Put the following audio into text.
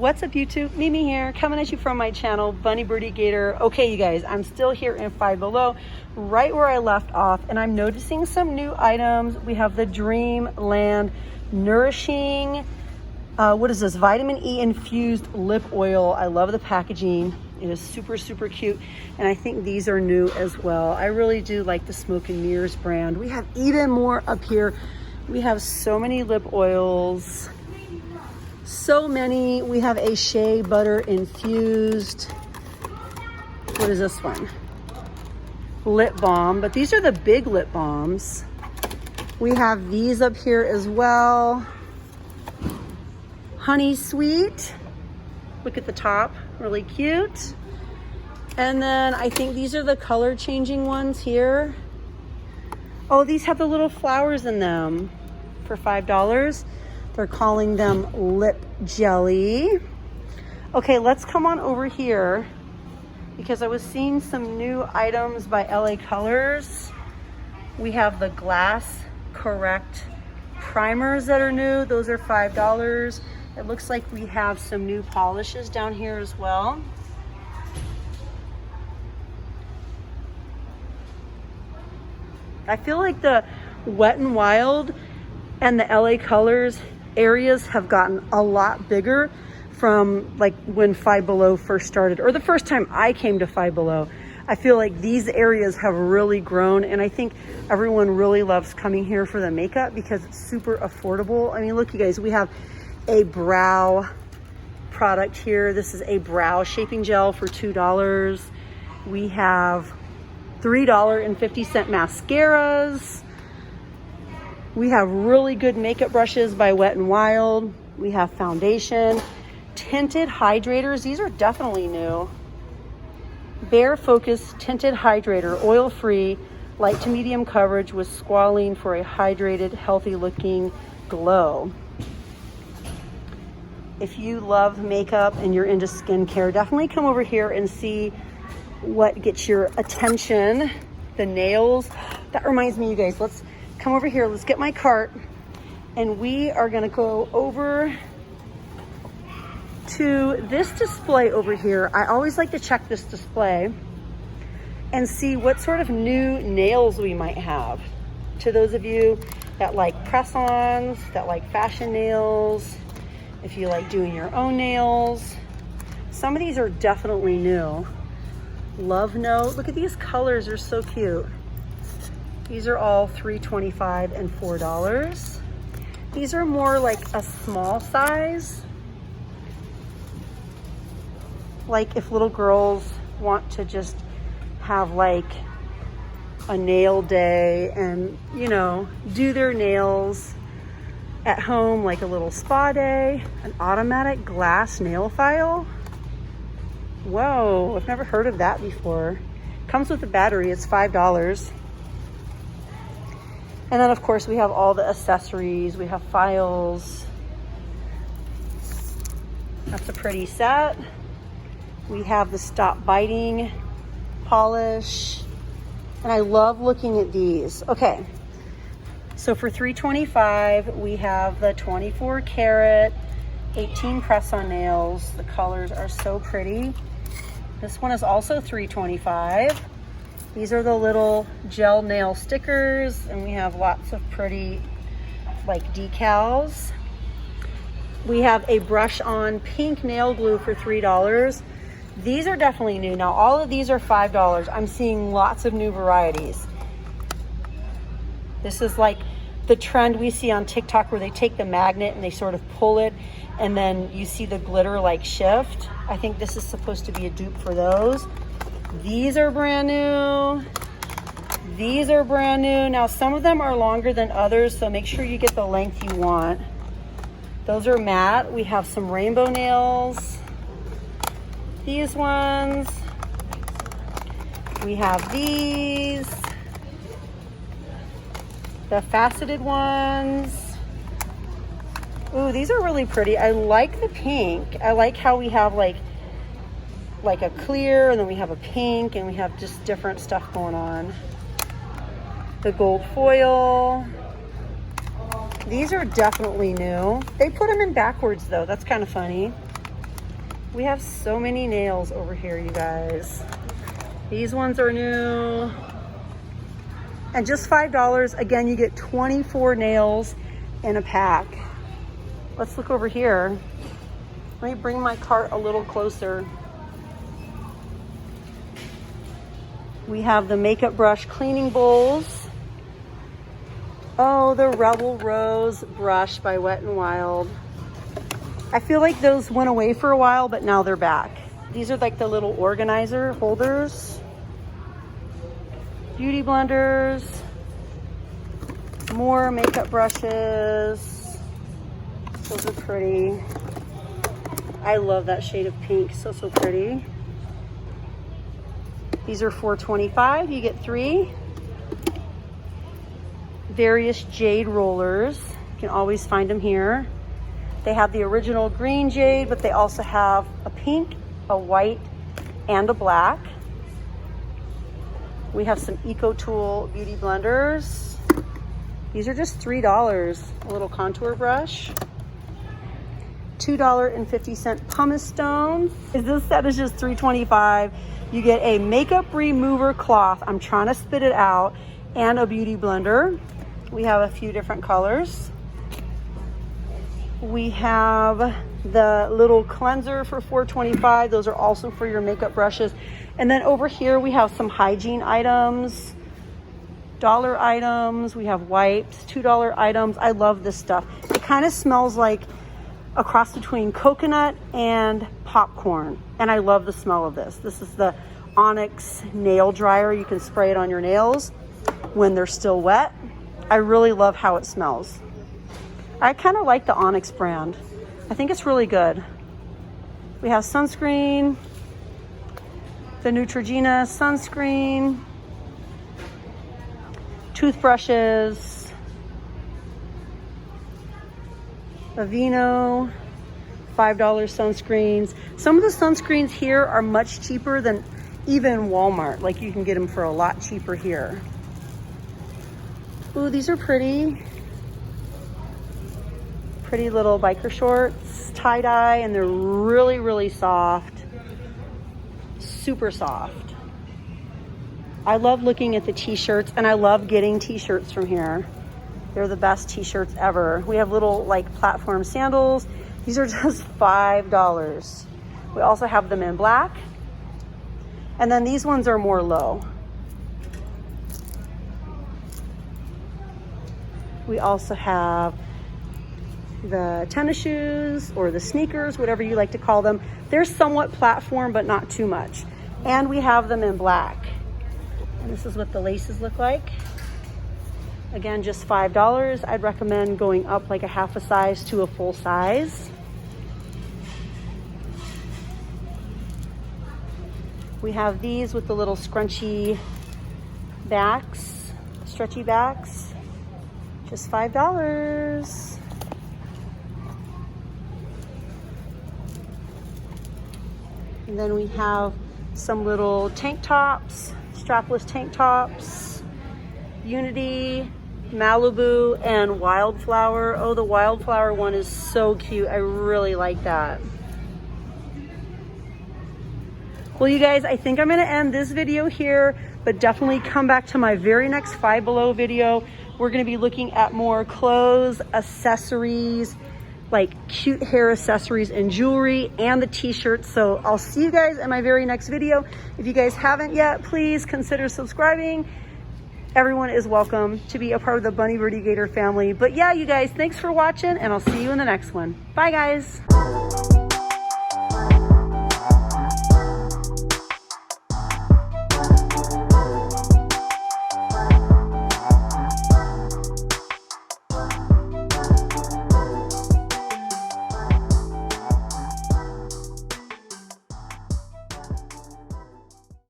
What's up YouTube? Mimi here, coming at you from my channel, Bunny Birdy Gator. Okay, you guys, I'm still here in Five Below, right where I left off, and I'm noticing some new items. We have the Dreamland Nourishing, what is this? Vitamin E infused lip oil. I love the packaging. It is super, super cute. And I think these are new as well. I really do like the Smoke and Mirrors brand. We have even more up here. We have so many lip oils. So many. We have a shea butter infused. What is this one? Lip balm, but these are the big lip balms. We have these up here as well. Honey Sweet. Look at the top, really cute. And then I think these are the color changing ones here. Oh, these have the little flowers in them for $5. They're calling them lip jelly. Okay, let's come on over here because I was seeing some new items by LA Colors. We have the Glass Correct primers that are new. Those are $5. It looks like we have some new polishes down here as well. I feel like the Wet n Wild and the LA Colors areas have gotten a lot bigger from like when Five Below first started, or the first time I came to Five Below. I feel like these areas have really grown, and I think everyone really loves coming here for the makeup because it's super affordable. I mean, look, you guys, we have a brow product here. This is a brow shaping gel for $2. We have $3.50 mascaras. We have really good makeup brushes by Wet n Wild. We have foundation, tinted hydrators. These are definitely new. Bare Focus Tinted Hydrator, oil-free, light to medium coverage with squalene for a hydrated, healthy looking glow. If you love makeup and you're into skincare, definitely come over here and see what gets your attention. The nails. That reminds me, you guys, let's come over here. Let's get my cart and we are gonna go over to this display over here. I always like to check this display and see what sort of new nails we might have. To those of you that like press-ons, that like fashion nails, if you like doing your own nails, some of these are definitely new. Love Note, look at these colors, they're so cute. These are all $3.25 and $4. These are more like a small size. Like if little girls want to just have like a nail day and, you know, do their nails at home, like a little spa day. An automatic glass nail file. Whoa, I've never heard of that before. Comes with a battery, it's $5. And then of course we have all the accessories. We have files. That's a pretty set. We have the Stop Biting polish. And I love looking at these. Okay, so for $3.25, we have the 24 karat, 18 press-on nails. The colors are so pretty. This one is also $3.25. These are the little gel nail stickers, and we have lots of pretty like decals. We have a brush on pink nail glue for $3. These are definitely new. Now all of these are $5. I'm seeing lots of new varieties. This is like the trend we see on TikTok where they take the magnet and they sort of pull it and then you see the glitter like shift. I think this is supposed to be a dupe for those. These are brand new. These are brand new. Now some of them are longer than others, so make sure you get the length you want. Those are matte. We have some rainbow nails. These ones. We have these. The faceted ones. Ooh, these are really pretty. I like the pink. I like how we have like a clear, and then we have a pink, and we have just different stuff going on. The gold foil. These are definitely new. They put them in backwards though. That's kind of funny. We have so many nails over here, you guys. These ones are new. And just $5, again, you get 24 nails in a pack. Let's look over here. Let me bring my cart a little closer. We have the makeup brush cleaning bowls. Oh, the Rebel Rose brush by Wet n Wild. I feel like those went away for a while, but now they're back. These are like the little organizer holders. Beauty blenders. More makeup brushes. Those are pretty. I love that shade of pink, so pretty. These are $4.25, you get 3. Various jade rollers, you can always find them here. They have the original green jade, but they also have a pink, a white, and a black. We have some EcoTool beauty blenders. These are just $3, a little contour brush. $2.50 pumice stones. This set is just $3.25. You get a makeup remover cloth. I'm trying to spit it out, and a beauty blender. We have a few different colors. We have the little cleanser for $4.25. Those are also for your makeup brushes. And then over here we have some hygiene items, dollar items. We have wipes, $2 items. I love this stuff. It kind of smells like a cross between coconut and popcorn. And I love the smell of this. This is the Onyx nail dryer. You can spray it on your nails when they're still wet. I really love how it smells. I kind of like the Onyx brand. I think it's really good. We have sunscreen, the Neutrogena sunscreen, toothbrushes, Aveeno, $5 sunscreens. Some of the sunscreens here are much cheaper than even Walmart. Like, you can get them for a lot cheaper here. Ooh, these are pretty. Pretty little biker shorts, tie-dye, and they're really soft. Super soft. I love looking at the t-shirts, and I love getting t-shirts from here. They're the best t-shirts ever. We have little like platform sandals. These are just $5. We also have them in black. And then these ones are more low. We also have the tennis shoes or the sneakers, whatever you like to call them. They're somewhat platform, but not too much. And we have them in black. And this is what the laces look like. Again, just $5. I'd recommend going up like a half a size to a full size. We have these with the little scrunchy backs, stretchy backs, just $5. And then we have some little tank tops, strapless tank tops, Unity, Malibu, and Wildflower. Oh, the Wildflower one is so cute. I really like that. Well, you guys, I think I'm gonna end this video here, but definitely come back to my very next Five Below video. We're gonna be looking at more clothes, accessories, like cute hair accessories and jewelry, and the t-shirts. So I'll see you guys in my very next video. If you guys haven't yet, please consider subscribing. Everyone is welcome to be a part of the Bunny Birdy Gator family. But yeah, you guys, thanks for watching, and I'll see you in the next one. Bye, guys.